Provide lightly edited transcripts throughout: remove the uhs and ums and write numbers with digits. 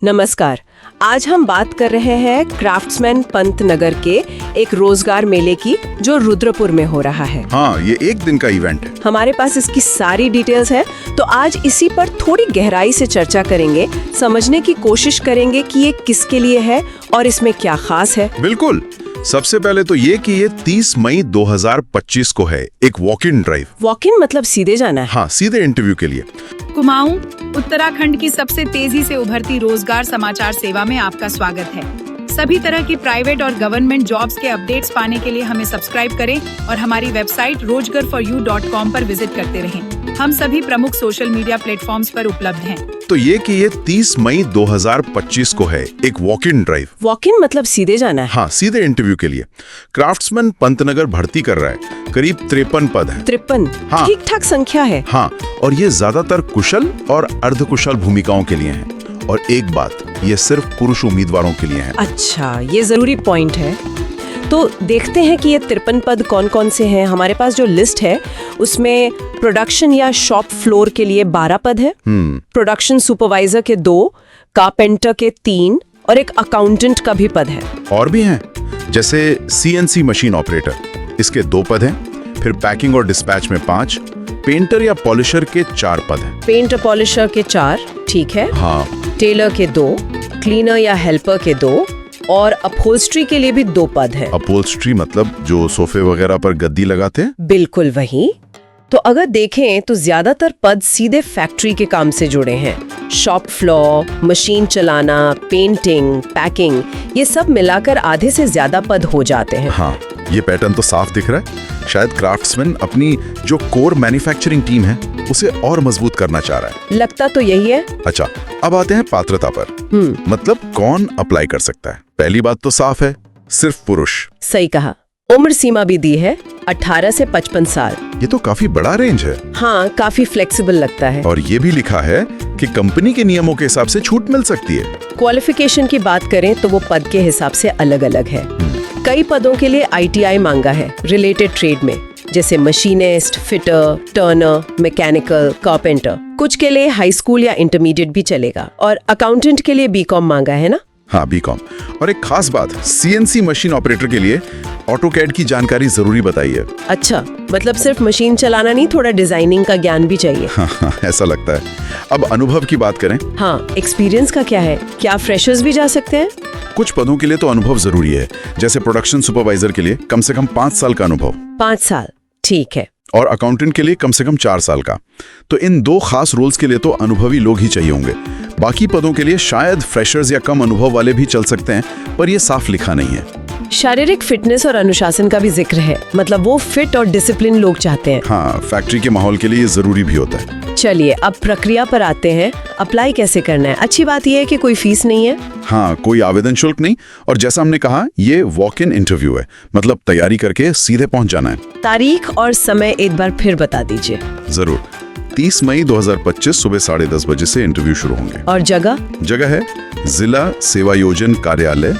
नमस्कार। आज हम बात कर रहे हैं क्राफ्ट्समैन पंतनगर के एक रोजगार मेले की जो रुद्रपुर में हो रहा है। हाँ, ये एक दिन का इवेंट है। हमारे पास इसकी सारी डिटेल्स है, तो आज इसी पर थोड़ी गहराई से चर्चा करेंगे, समझने की कोशिश करेंगे कि ये किसके लिए है और इसमें क्या खास है। बिल्कुल। सबसे पहले तो ये कि ये 30 मई 2025 को है, एक walk in drive. Walk in मतलब सीधे जाना है? हाँ, सीधे इंटरव्यू के लिए। कुमाऊं, उत्तराखंड की सबसे तेजी से उभरती रोजगार समाचार सेवा में आपका स्वागत है। सभी तरह की प्राइवेट और गवर्नमेंट जॉब्स के अपडेट्स पाने के लिए हमें सब्सक्राइब करें और हमारी वेबसाइट rojgarforyou.com पर विजिट करते रहें। हम सभी प्रमुख सोशल मीडिया प्लेटफॉर्म्स पर उपलब्ध हैं। तो ये कि ये 30 मई 2025 को है, एक walk in drive. Walk in मतलब सीधे जाना है? हाँ, सीधे इंटरव्यू के लिए। क्राफ्ट्समैन पंतनगर भर्ती कर रहा है। करीब 53 पद है। 53? हाँ। ठीक ठाक संख्या है। हाँ, और ये ज्यादातर कुशल और अर्धकुशल भूमिकाओं के लिए है। और एक बात, ये सिर्फ पुरुष उम्मीदवारों के लिए है। अच्छा, ये जरूरी पॉइंट है। तो देखते हैं कि ये 53 पद कौन कौन से हैं। हमारे पास जो लिस्ट है उसमें प्रोडक्शन या शॉप फ्लोर के लिए 12 पद है, प्रोडक्शन सुपरवाइजर के 2, कारपेंटर के 3 और एक अकाउंटेंट का भी पद है। और भी हैं, जैसे CNC मशीन ऑपरेटर, इसके 2 पद हैं। फिर पैकिंग और डिस्पैच में 5, पेंटर या पॉलिशर के 4 पद हैं। पेंटर पॉलिशर के 4, ठीक है। हाँ, टेलर के 2, क्लीनर या हेल्पर के 2 और अपहोल्स्ट्री के लिए भी 2 पद हैं। अपहोल्स्ट्री मतलब जो सोफे वगैरह पर गद्दी लगाते हैं? बिल्कुल वही। तो अगर देखें तो ज्यादातर पद सीधे फैक्ट्री के काम से जुड़े हैं। शॉप फ्लोर, मशीन चलाना, पेंटिंग, पैकिंग, ये सब मिलाकर आधे से ज्यादा पद हो जाते हैं। हाँ, ये पैटर्न तो साफ दिख रहा है। शायद क्राफ्ट्समैन अपनी जो कोर मैन्युफैक्चरिंग टीम है उसे और मजबूत करना चाह रहा है। लगता तो यही है। अच्छा, अब आते हैं पात्रता पर। मतलब कौन अप्लाई कर सकता है? पहली बात तो साफ है, सिर्फ पुरुष। सही कहा। उम्र सीमा भी दी है, 18 से 55 साल। ये तो काफी बड़ा रेंज है। हाँ, काफी फ्लेक्सिबल लगता है। और ये भी लिखा है कि कंपनी के नियमों के हिसाब से छूट मिल सकती है। क्वालिफिकेशन की बात करें तो वो पद के हिसाब से अलग अलग है। कई पदों के लिए ITI मांगा है रिलेटेड ट्रेड में, जैसे machinist, fitter, Turner, mechanical, carpenter. कुछ के लिए हाई स्कूल या इंटरमीडिएट भी चलेगा। और अकाउंटेंट के लिए BCom मांगा है ना? हाँ, BCom। और एक खास बात, CNC मशीन ऑपरेटर के लिए ऑटोकैड की जानकारी जरूरी बताई है। अच्छा, मतलब सिर्फ मशीन चलाना नहीं, थोड़ा डिजाइनिंग का ज्ञान भी चाहिए। हाँ, ऐसा लगता है। अब अनुभव की बात करें। हाँ, एक्सपीरियंस का क्या है? क्या फ्रेशर्स भी जा सकते हैं? कुछ पदों के लिए तो अनुभव जरूरी है, जैसे प्रोडक्शन सुपरवाइजर के लिए कम से कम 5 साल का अनुभव। 5 साल, ठीक है। और अकाउंटेंट के लिए कम से कम 4 साल का। तो इन 2 खास रोल्स के लिए तो अनुभवी लोग ही चाहिए होंगे। बाकी पदों के लिए शायद फ्रेशर्स या कम अनुभव वाले भी चल सकते हैं, पर यह साफ लिखा नहीं है। शारीरिक फिटनेस और अनुशासन का भी जिक्र है, मतलब वो फिट और डिसिप्लिन लोग चाहते हैं। हाँ, फैक्ट्री के माहौल के लिए ये जरूरी भी होता है। चलिए अब प्रक्रिया पर आते हैं। अप्लाई कैसे करना है? अच्छी बात यह है कि कोई फीस नहीं है। हाँ, कोई आवेदन शुल्क नहीं। और जैसा हमने कहा, ये वॉक इन इंटरव्यू है, मतलब तैयारी करके सीधे पहुंच जाना है। तारीख और समय एक बार फिर बता दीजिए। जरूर। 30 मई 2025 सुबह 10:30 बजे से इंटरव्यू शुरू होंगे। और जगह? जगह है जिला सेवा योजन कार्यालय,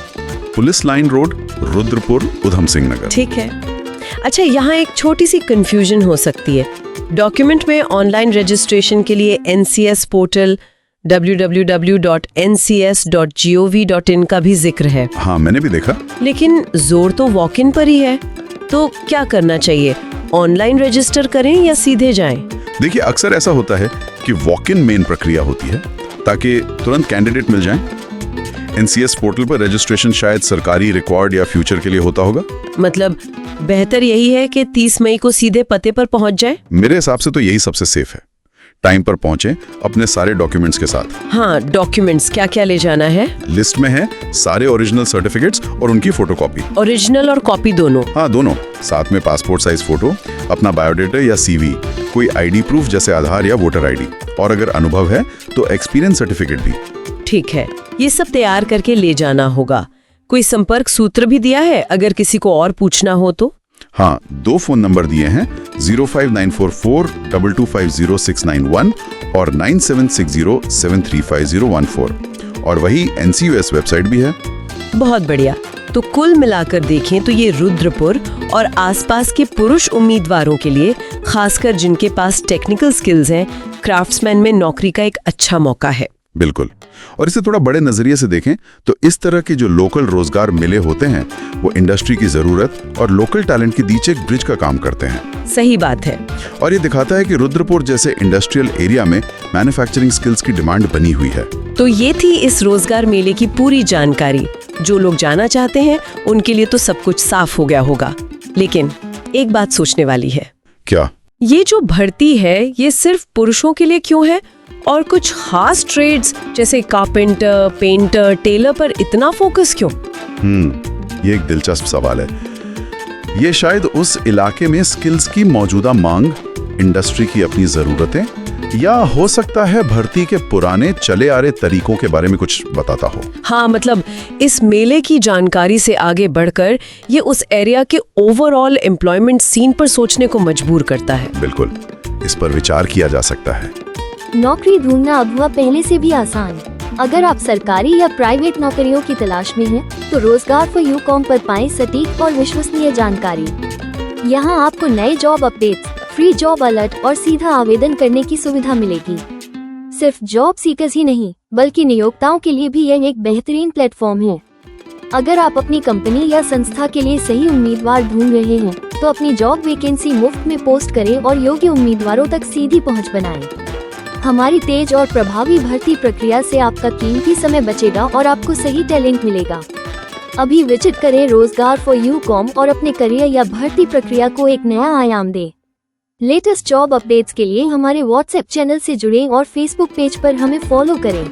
police line road, Rudrapur, Udham Singh Nagar. ठीक है। अच्छा, यहाँ एक छोटी सी कंफ्यूजन हो सकती है। डॉक्यूमेंट में ऑनलाइन रजिस्ट्रेशन के लिए NCS पोर्टल www.ncs.gov.in का भी जिक्र है। हाँ, मैंने भी देखा। लेकिन जोर तो वॉक इन पर ही है, तो क्या करना चाहिए? ऑनलाइन रजिस्टर करें या सीधे जाएं? देखिए, अक्सर ऐसा होता है कि वॉक इन मेन प्रक्रिया होती है ताकि तुरंत कैंडिडेट मिल जाएं। NCS पोर्टल पर रजिस्ट्रेशन शायद सरकारी रिकॉर्ड या फ्यूचर के लिए होता होगा। मतलब बेहतर यही है कि 30 मई को सीधे पते पर पहुंच जाए? मेरे हिसाब से तो यही सबसे सेफ है। टाइम पर पहुंचे अपने सारे डॉक्यूमेंट्स के साथ। हाँ, डॉक्यूमेंट्स क्या क्या ले जाना है? लिस्ट में है सारे ओरिजिनल सर्टिफिकेट्स और उनकी फोटोकॉपी। ओरिजिनल और कॉपी दोनों? हाँ, दोनों। साथ में पासपोर्ट साइज फोटो, अपना बायोडाटा या CV, कोई ID प्रूफ जैसे आधार या वोटर ID, और अगर अनुभव है तो एक्सपीरियंस सर्टिफिकेट भी। ठीक है, ये सब तैयार करके ले जाना होगा। कोई संपर्क सूत्र भी दिया है अगर किसी को और पूछना हो तो? हाँ, 2 फोन नंबर दिए हैं, 05944225061 और 9760735014, और वही NCUS वेबसाइट भी है। बहुत बढ़िया। तो कुल मिलाकर देखें तो ये रुद्रपुर और आसपास के पुरुष उम्मीदवारों के लिए, खासकर जिनके पास टेक्निकल स्किल्स हैं, क्राफ्ट्समैन में नौकरी का एक अच्छा मौका है। बिल्कुल। और इसे थोड़ा बड़े नजरिए से देखें तो इस तरह के जो लोकल रोजगार मिले होते हैं वो इंडस्ट्री की जरूरत और लोकल टैलेंट के बीच एक ब्रिज का काम करते हैं। सही बात है। और ये दिखाता है कि रुद्रपुर जैसे इंडस्ट्रियल एरिया में मैन्युफैक्चरिंग स्किल्स की डिमांड बनी हुई है। तो ये थी इस रोजगार मेले की पूरी जानकारी। जो लोग जाना चाहते हैं उनके लिए तो सब कुछ साफ हो गया होगा, लेकिन एक बात सोचने वाली है। क्या? ये जो भर्ती है ये सिर्फ पुरुषों के लिए क्यों है, और कुछ खास ट्रेड्स जैसे कारपेंटर, पेंटर, टेलर पर इतना फोकस क्यों? ये एक दिलचस्प सवाल है। ये शायद उस इलाके में स्किल्स की मौजूदा मांग, इंडस्ट्री की अपनी जरूरतें, या हो सकता है भर्ती के पुराने चले आ रहे तरीकों के बारे में कुछ बताता हो। हाँ, मतलब इस मेले की जानकारी से आगे बढ़कर ये उस एरिया के ओवरऑल एम्प्लॉयमेंट सीन पर सोचने को मजबूर करता है। बिल्कुल, इस पर विचार किया जा सकता है। नौकरी ढूंढना अब हुआ पहले से भी आसान। अगर आप सरकारी या प्राइवेट नौकरियों की तलाश में हैं, तो रोजगार फॉर यू कॉम पर पाएं सटीक और विश्वसनीय जानकारी। यहाँ आपको नए job updates, free job alert और सीधा आवेदन करने की सुविधा मिलेगी। सिर्फ जॉब सीकर्स ही नहीं, बल्कि नियोक्ताओं के लिए भी यह एक बेहतरीन प्लेटफॉर्म है। अगर आप अपनी कंपनी या संस्था के लिए सही उम्मीदवार ढूंढ रहे हैं, तो अपनी जॉब वैकेंसी मुफ्त में पोस्ट करें और योग्य उम्मीदवारों तक सीधी पहुंच बनाएं। हमारी तेज और प्रभावी भर्ती प्रक्रिया से आपका कीमती समय बचेगा और आपको सही टैलेंट मिलेगा। अभी विजिट करें रोजगार फॉर यू कॉम और अपने करियर या भर्ती प्रक्रिया को एक नया आयाम दें। लेटेस्ट जॉब अपडेट्स के लिए हमारे व्हाट्सएप चैनल से जुड़ें और फेसबुक पेज पर हमें फॉलो करें।